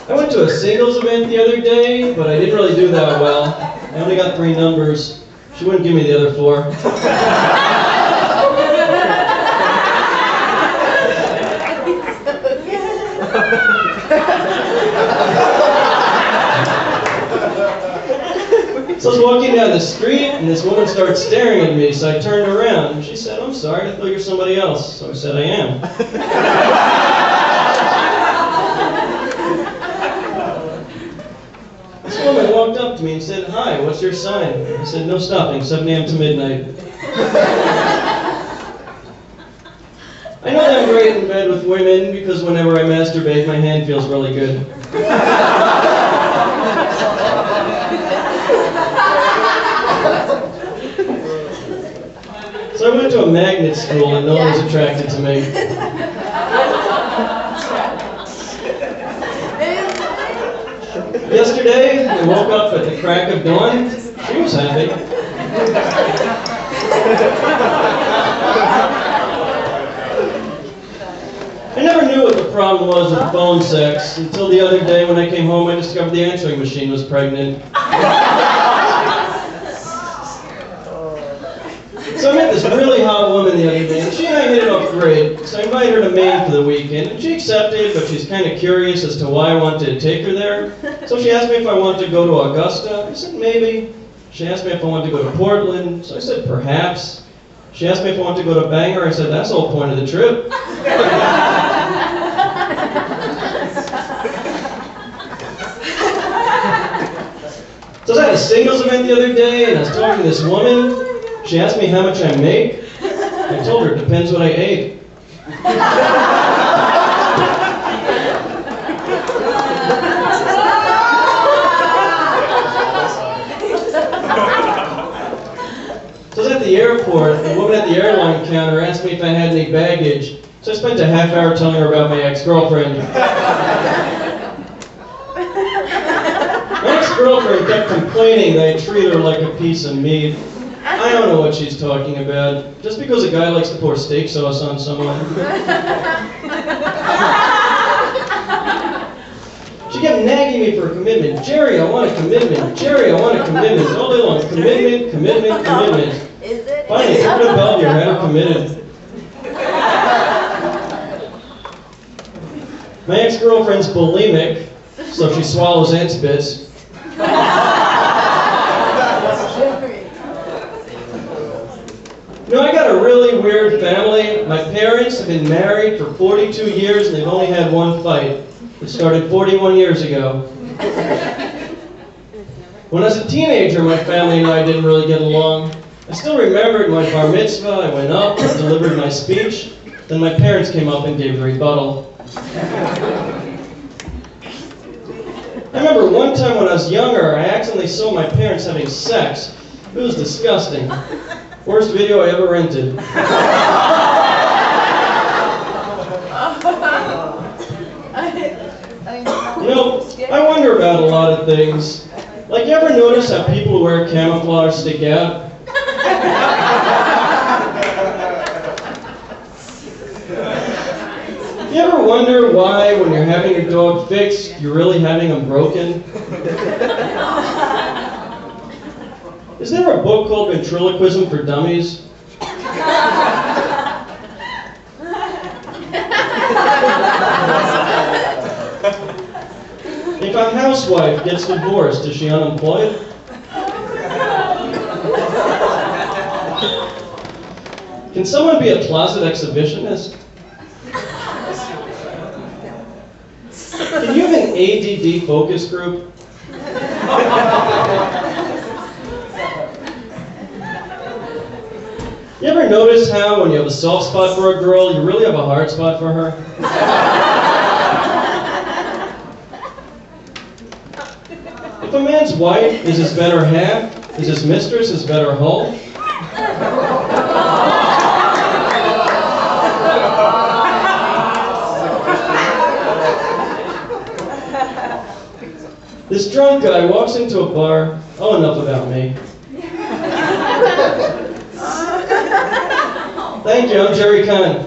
I went to a singles event the other day, but I didn't really do that well. I only got 3 numbers. She wouldn't give me the other 4. So I was walking down the street, and this woman started staring at me, so I turned around, and she said, "I'm sorry, I thought you were somebody else." So I said, "I am." This woman walked up to me and said, "Hi, what's your sign?" I said, "No stopping, 7 a.m. to midnight." I know that I'm great in bed with women because whenever I masturbate, my hand feels really good. So I went to a magnet school and no one was attracted to me. Yesterday, I woke up at the crack of dawn. She was happy. I never knew what the problem was with phone sex until the other day when I came home. I discovered the answering machine was pregnant. So I met this really hot woman the other day, and she and I hit it off great. So I invited her to Maine for the weekend, and she accepted, but she's kind of curious as to why I wanted to take her there. So she asked me if I wanted to go to Augusta. I said maybe. She asked me if I wanted to go to Portland. So I said perhaps. She asked me if I wanted to go to Bangor. I said that's the whole point of the trip. So I was at a singles event the other day, and I was talking to this woman. She asked me how much I make. I told her it depends what I ate. So I was at the airport, and the woman at the airline counter asked me if I had any baggage. So I spent a half hour telling her about my ex-girlfriend. My ex-girlfriend kept complaining that I treat her like a piece of meat. I don't know what she's talking about. Just because a guy likes to pour steak sauce on someone. She kept nagging me for a commitment. "Jerry, I want a commitment. Jerry, I want a commitment." All day long. Commitment, commitment, commitment. Is it? Finally, I put a belt in your head, I'm committed. My ex-girlfriend's bulimic, so she swallows and spits. You know, I got a really weird family. My parents have been married for 42 years and they've only had one fight. It started 41 years ago. When I was a teenager, my family and I didn't really get along. I still remember at my bar mitzvah, I went up, I delivered my speech, then my parents came up and gave the rebuttal. I remember one time when I was younger, I accidentally saw my parents having sex. It was disgusting. Worst video I ever rented. You know, I wonder about a lot of things. Like, you ever notice how people who wear camouflage stick out? You ever wonder why, when you're having your dog fixed, you're really having him broken? Is there a book called Ventriloquism for Dummies? If a housewife gets divorced, is she unemployed? Can someone be a closet exhibitionist? Can you have an ADD focus group? You ever notice how when you have a soft spot for a girl, you really have a hard spot for her? If a man's wife is his better half, is his mistress his better whole? This drunk guy walks into a bar. Oh, enough about me. Thank you, I'm Jerry Kahn.